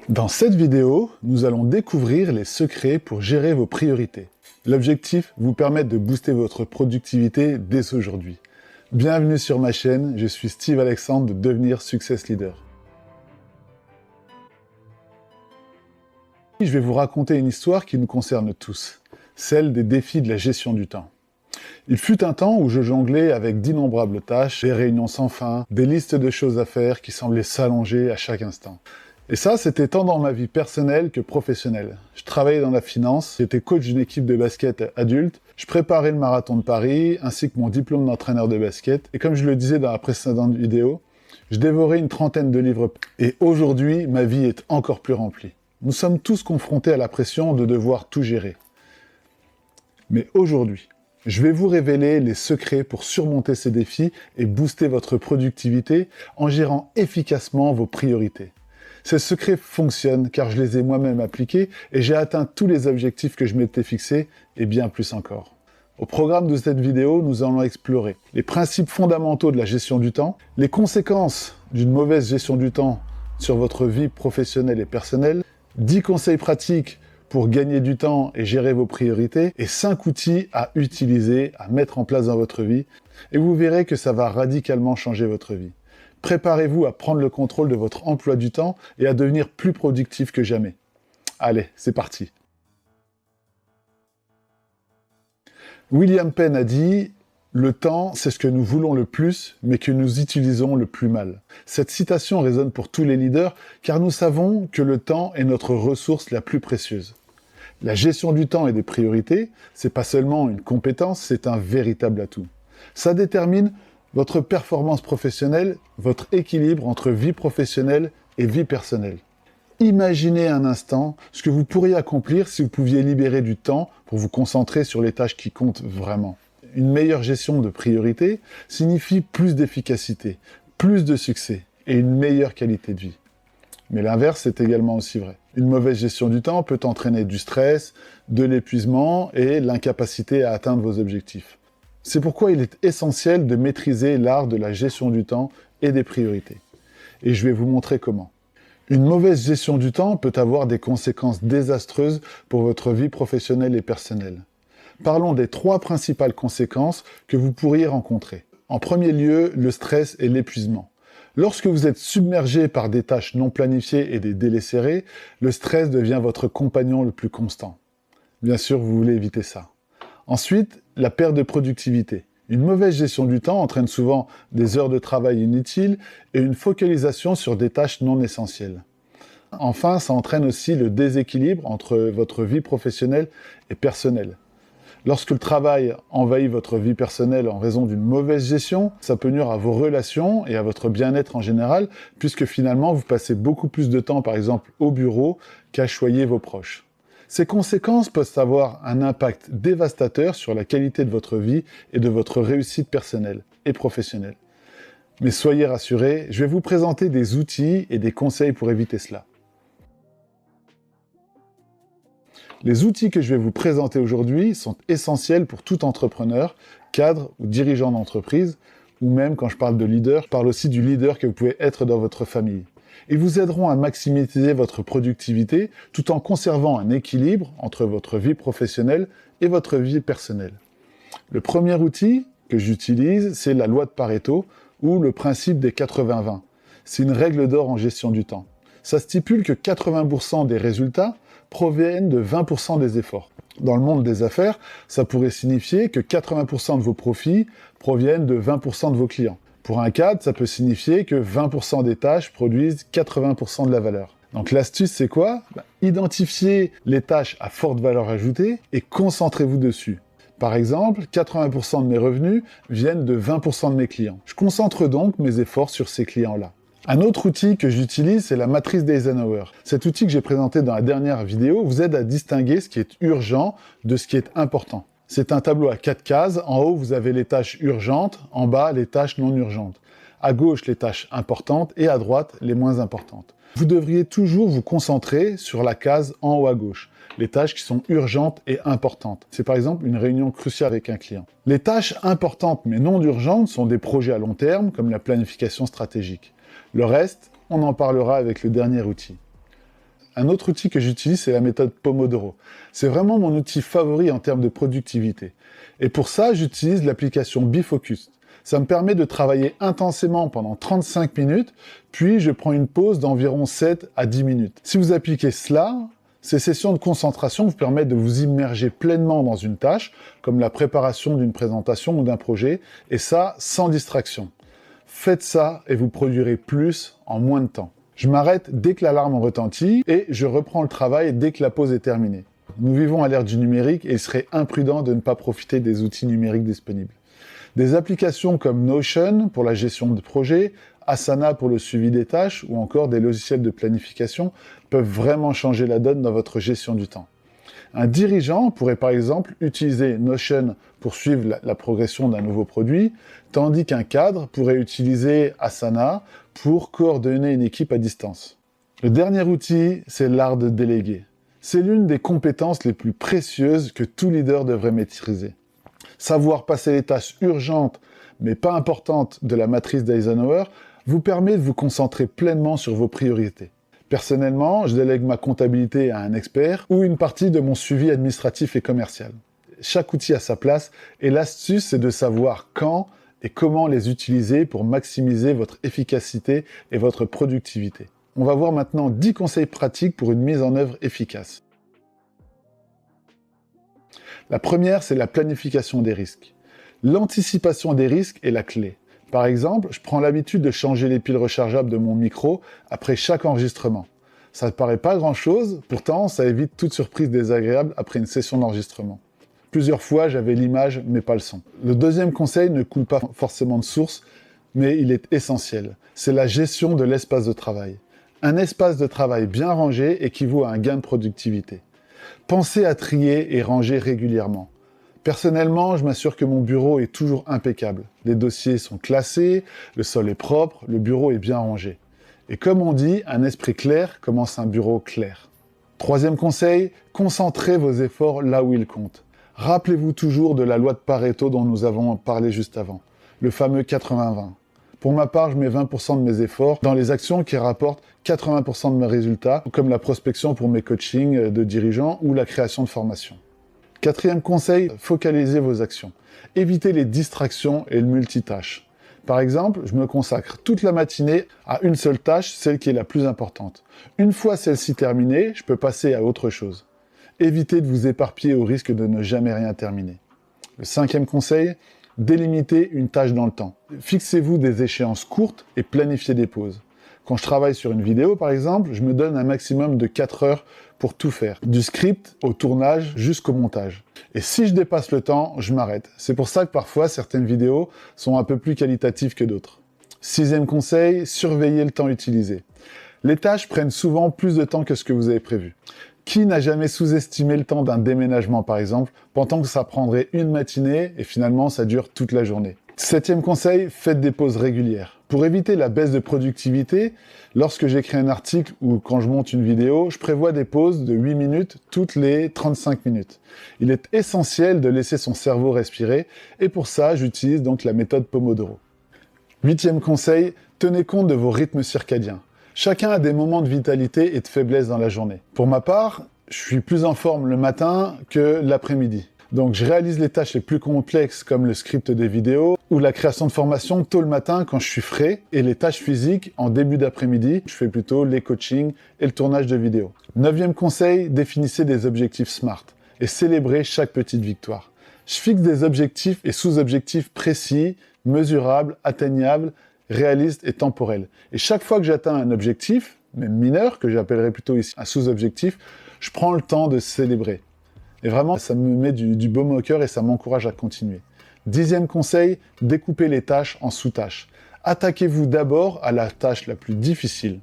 Dans cette vidéo, nous allons découvrir les secrets pour gérer vos priorités. L'objectif, vous permettre de booster votre productivité dès aujourd'hui. Bienvenue sur ma chaîne, je suis Steve Alexandre de Devenir Success Leader. Je vais vous raconter une histoire qui nous concerne tous, celle des défis de la gestion du temps. Il fut un temps où je jonglais avec d'innombrables tâches, des réunions sans fin, des listes de choses à faire qui semblaient s'allonger à chaque instant. Et ça, c'était tant dans ma vie personnelle que professionnelle. Je travaillais dans la finance, j'étais coach d'une équipe de basket adulte, je préparais le marathon de Paris, ainsi que mon diplôme d'entraîneur de basket. Et comme je le disais dans la précédente vidéo, je dévorais une trentaine de livres. Et aujourd'hui, ma vie est encore plus remplie. Nous sommes tous confrontés à la pression de devoir tout gérer. Mais aujourd'hui, je vais vous révéler les secrets pour surmonter ces défis et booster votre productivité en gérant efficacement vos priorités. Ces secrets fonctionnent car je les ai moi-même appliqués et j'ai atteint tous les objectifs que je m'étais fixés et bien plus encore. Au programme de cette vidéo, nous allons explorer les principes fondamentaux de la gestion du temps, les conséquences d'une mauvaise gestion du temps sur votre vie professionnelle et personnelle, 10 conseils pratiques pour gagner du temps et gérer vos priorités, et 5 outils à utiliser, à mettre en place dans votre vie, et vous verrez que ça va radicalement changer votre vie. Préparez-vous à prendre le contrôle de votre emploi du temps et à devenir plus productif que jamais. Allez, c'est parti. William Penn a dit « Le temps, c'est ce que nous voulons le plus, mais que nous utilisons le plus mal ». Cette citation résonne pour tous les leaders, car nous savons que le temps est notre ressource la plus précieuse. La gestion du temps et des priorités, c'est pas seulement une compétence, c'est un véritable atout. Ça détermine votre performance professionnelle, votre équilibre entre vie professionnelle et vie personnelle. Imaginez un instant ce que vous pourriez accomplir si vous pouviez libérer du temps pour vous concentrer sur les tâches qui comptent vraiment. Une meilleure gestion de priorité signifie plus d'efficacité, plus de succès et une meilleure qualité de vie. Mais l'inverse est également aussi vrai. Une mauvaise gestion du temps peut entraîner du stress, de l'épuisement et l'incapacité à atteindre vos objectifs. C'est pourquoi il est essentiel de maîtriser l'art de la gestion du temps et des priorités. Et je vais vous montrer comment. Une mauvaise gestion du temps peut avoir des conséquences désastreuses pour votre vie professionnelle et personnelle. Parlons des 3 principales conséquences que vous pourriez rencontrer. En premier lieu, le stress et l'épuisement. Lorsque vous êtes submergé par des tâches non planifiées et des délais serrés, le stress devient votre compagnon le plus constant. Bien sûr, vous voulez éviter ça. Ensuite, la perte de productivité. Une mauvaise gestion du temps entraîne souvent des heures de travail inutiles et une focalisation sur des tâches non essentielles. Enfin, ça entraîne aussi le déséquilibre entre votre vie professionnelle et personnelle. Lorsque le travail envahit votre vie personnelle en raison d'une mauvaise gestion, ça peut nuire à vos relations et à votre bien-être en général, puisque finalement vous passez beaucoup plus de temps par exemple au bureau qu'à choyer vos proches. Ces conséquences peuvent avoir un impact dévastateur sur la qualité de votre vie et de votre réussite personnelle et professionnelle. Mais soyez rassurés, je vais vous présenter des outils et des conseils pour éviter cela. Les outils que je vais vous présenter aujourd'hui sont essentiels pour tout entrepreneur, cadre ou dirigeant d'entreprise, ou même quand je parle de leader, je parle aussi du leader que vous pouvez être dans votre famille. Ils vous aideront à maximiser votre productivité tout en conservant un équilibre entre votre vie professionnelle et votre vie personnelle. Le premier outil que j'utilise, c'est la loi de Pareto ou le principe des 80-20. C'est une règle d'or en gestion du temps. Ça stipule que 80% des résultats proviennent de 20% des efforts. Dans le monde des affaires, ça pourrait signifier que 80% de vos profits proviennent de 20% de vos clients. Pour un cadre, ça peut signifier que 20% des tâches produisent 80% de la valeur. Donc l'astuce, c'est quoi ? Identifiez les tâches à forte valeur ajoutée et concentrez-vous dessus. Par exemple, 80% de mes revenus viennent de 20% de mes clients. Je concentre donc mes efforts sur ces clients-là. Un autre outil que j'utilise, c'est la matrice d'Eisenhower. Cet outil que j'ai présenté dans la dernière vidéo vous aide à distinguer ce qui est urgent de ce qui est important. C'est un tableau à 4 cases. En haut, vous avez les tâches urgentes. En bas, les tâches non urgentes. À gauche, les tâches importantes et à droite, les moins importantes. Vous devriez toujours vous concentrer sur la case en haut à gauche, les tâches qui sont urgentes et importantes. C'est par exemple une réunion cruciale avec un client. Les tâches importantes mais non urgentes sont des projets à long terme, comme la planification stratégique. Le reste, on en parlera avec le dernier outil. Un autre outil que j'utilise, c'est la méthode Pomodoro. C'est vraiment mon outil favori en termes de productivité. Et pour ça, j'utilise l'application Bifocus. Ça me permet de travailler intensément pendant 35 minutes, puis je prends une pause d'environ 7 à 10 minutes. Si vous appliquez cela, ces sessions de concentration vous permettent de vous immerger pleinement dans une tâche, comme la préparation d'une présentation ou d'un projet, et ça sans distraction. Faites ça et vous produirez plus en moins de temps. Je m'arrête dès que l'alarme retentit et je reprends le travail dès que la pause est terminée. Nous vivons à l'ère du numérique et il serait imprudent de ne pas profiter des outils numériques disponibles. Des applications comme Notion pour la gestion de projets, Asana pour le suivi des tâches ou encore des logiciels de planification peuvent vraiment changer la donne dans votre gestion du temps. Un dirigeant pourrait par exemple utiliser Notion pour suivre la progression d'un nouveau produit, tandis qu'un cadre pourrait utiliser Asana pour coordonner une équipe à distance. Le dernier outil, c'est l'art de déléguer. C'est l'une des compétences les plus précieuses que tout leader devrait maîtriser. Savoir passer les tâches urgentes mais pas importantes de la matrice d'Eisenhower vous permet de vous concentrer pleinement sur vos priorités. Personnellement, je délègue ma comptabilité à un expert ou une partie de mon suivi administratif et commercial. Chaque outil a sa place et l'astuce, c'est de savoir quand et comment les utiliser pour maximiser votre efficacité et votre productivité. On va voir maintenant 10 conseils pratiques pour une mise en œuvre efficace. La première, c'est la planification des risques. L'anticipation des risques est la clé. Par exemple, je prends l'habitude de changer les piles rechargeables de mon micro après chaque enregistrement. Ça ne paraît pas grand-chose, pourtant ça évite toute surprise désagréable après une session d'enregistrement. Plusieurs fois, j'avais l'image, mais pas le son. Le deuxième conseil ne coule pas forcément de source, mais il est essentiel. C'est la gestion de l'espace de travail. Un espace de travail bien rangé équivaut à un gain de productivité. Pensez à trier et ranger régulièrement. Personnellement, je m'assure que mon bureau est toujours impeccable. Les dossiers sont classés, le sol est propre, le bureau est bien rangé. Et comme on dit, un esprit clair commence un bureau clair. Troisième conseil, concentrez vos efforts là où ils comptent. Rappelez-vous toujours de la loi de Pareto dont nous avons parlé juste avant, le fameux 80-20. Pour ma part, je mets 20% de mes efforts dans les actions qui rapportent 80% de mes résultats, comme la prospection pour mes coachings de dirigeants ou la création de formations. Quatrième conseil, focalisez vos actions. Évitez les distractions et le multitâche. Par exemple, je me consacre toute la matinée à une seule tâche, celle qui est la plus importante. Une fois celle-ci terminée, je peux passer à autre chose. Évitez de vous éparpiller au risque de ne jamais rien terminer. Le cinquième conseil, délimitez une tâche dans le temps. Fixez-vous des échéances courtes et planifiez des pauses. Quand je travaille sur une vidéo, par exemple, je me donne un maximum de 4 heures pour tout faire, du script au tournage jusqu'au montage. Et si je dépasse le temps, je m'arrête. C'est pour ça que parfois, certaines vidéos sont un peu plus qualitatives que d'autres. Sixième conseil, surveillez le temps utilisé. Les tâches prennent souvent plus de temps que ce que vous avez prévu. Qui n'a jamais sous-estimé le temps d'un déménagement, par exemple, pensant que ça prendrait une matinée et finalement ça dure toute la journée. Septième conseil, faites des pauses régulières. Pour éviter la baisse de productivité, lorsque j'écris un article ou quand je monte une vidéo, je prévois des pauses de 8 minutes toutes les 35 minutes. Il est essentiel de laisser son cerveau respirer et pour ça, j'utilise donc la méthode Pomodoro. Huitième conseil, tenez compte de vos rythmes circadiens. Chacun a des moments de vitalité et de faiblesse dans la journée. Pour ma part, je suis plus en forme le matin que l'après-midi. Donc je réalise les tâches les plus complexes comme le script des vidéos ou la création de formation tôt le matin quand je suis frais et les tâches physiques en début d'après-midi. Je fais plutôt les coachings et le tournage de vidéos. Neuvième conseil, définissez des objectifs SMART et célébrez chaque petite victoire. Je fixe des objectifs et sous-objectifs précis, mesurables, atteignables, réalistes et temporels. Et chaque fois que j'atteins un objectif, même mineur, que j'appellerais plutôt ici un sous-objectif, je prends le temps de célébrer. Et vraiment, ça me met du baume au cœur et ça m'encourage à continuer. Dixième conseil, découpez les tâches en sous-tâches. Attaquez-vous d'abord à la tâche la plus difficile.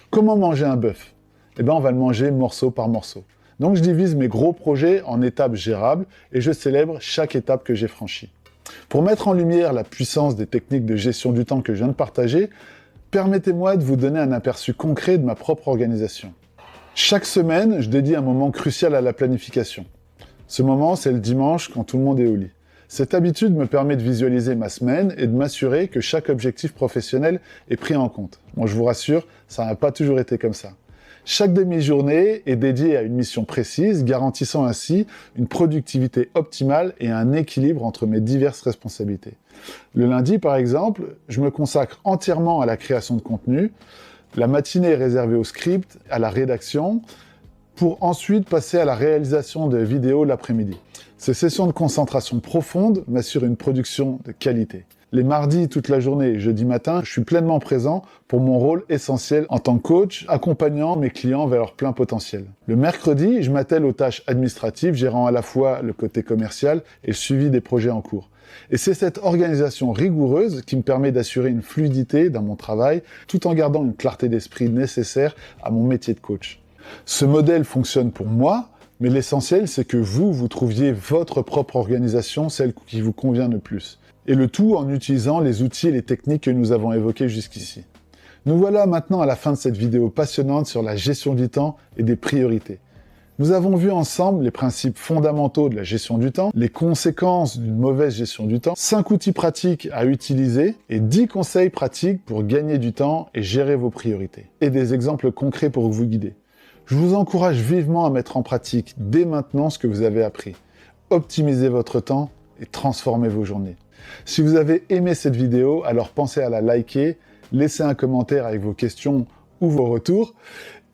Comment manger un bœuf? Eh bien, on va le manger morceau par morceau. Donc, je divise mes gros projets en étapes gérables et je célèbre chaque étape que j'ai franchie. Pour mettre en lumière la puissance des techniques de gestion du temps que je viens de partager, permettez-moi de vous donner un aperçu concret de ma propre organisation. Chaque semaine, je dédie un moment crucial à la planification. Ce moment, c'est le dimanche quand tout le monde est au lit. Cette habitude me permet de visualiser ma semaine et de m'assurer que chaque objectif professionnel est pris en compte. Bon, je vous rassure, ça n'a pas toujours été comme ça. Chaque demi-journée est dédiée à une mission précise, garantissant ainsi une productivité optimale et un équilibre entre mes diverses responsabilités. Le lundi, par exemple, je me consacre entièrement à la création de contenu. La matinée est réservée au script, à la rédaction, pour ensuite passer à la réalisation de vidéos l'après-midi. Ces sessions de concentration profonde m'assurent une production de qualité. Les mardis, toute la journée et jeudi matin, je suis pleinement présent pour mon rôle essentiel en tant que coach, accompagnant mes clients vers leur plein potentiel. Le mercredi, je m'attelle aux tâches administratives, gérant à la fois le côté commercial et le suivi des projets en cours. Et c'est cette organisation rigoureuse qui me permet d'assurer une fluidité dans mon travail, tout en gardant une clarté d'esprit nécessaire à mon métier de coach. Ce modèle fonctionne pour moi, mais l'essentiel, c'est que vous trouviez votre propre organisation, celle qui vous convient le plus. Et le tout en utilisant les outils et les techniques que nous avons évoqués jusqu'ici. Nous voilà maintenant à la fin de cette vidéo passionnante sur la gestion du temps et des priorités. Nous avons vu ensemble les principes fondamentaux de la gestion du temps, les conséquences d'une mauvaise gestion du temps, 5 outils pratiques à utiliser et 10 conseils pratiques pour gagner du temps et gérer vos priorités. Et des exemples concrets pour vous guider. Je vous encourage vivement à mettre en pratique dès maintenant ce que vous avez appris. Optimisez votre temps et transformez vos journées. Si vous avez aimé cette vidéo, alors pensez à la liker, laissez un commentaire avec vos questions ou vos retours,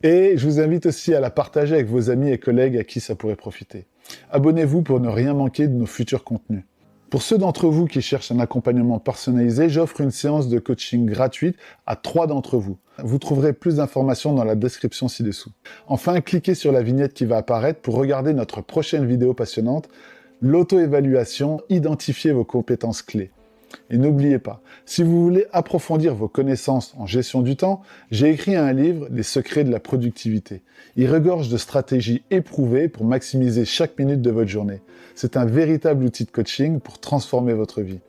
et je vous invite aussi à la partager avec vos amis et collègues à qui ça pourrait profiter. Abonnez-vous pour ne rien manquer de nos futurs contenus. Pour ceux d'entre vous qui cherchent un accompagnement personnalisé, j'offre une séance de coaching gratuite à 3 d'entre vous. Vous trouverez plus d'informations dans la description ci-dessous. Enfin, cliquez sur la vignette qui va apparaître pour regarder notre prochaine vidéo passionnante, l'auto-évaluation, identifiez vos compétences clés. Et n'oubliez pas, si vous voulez approfondir vos connaissances en gestion du temps, j'ai écrit un livre, Les secrets de la productivité. Il regorge de stratégies éprouvées pour maximiser chaque minute de votre journée. C'est un véritable outil de coaching pour transformer votre vie.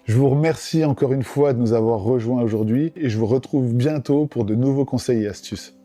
Je vous remercie encore une fois de nous avoir rejoints aujourd'hui et je vous retrouve bientôt pour de nouveaux conseils et astuces.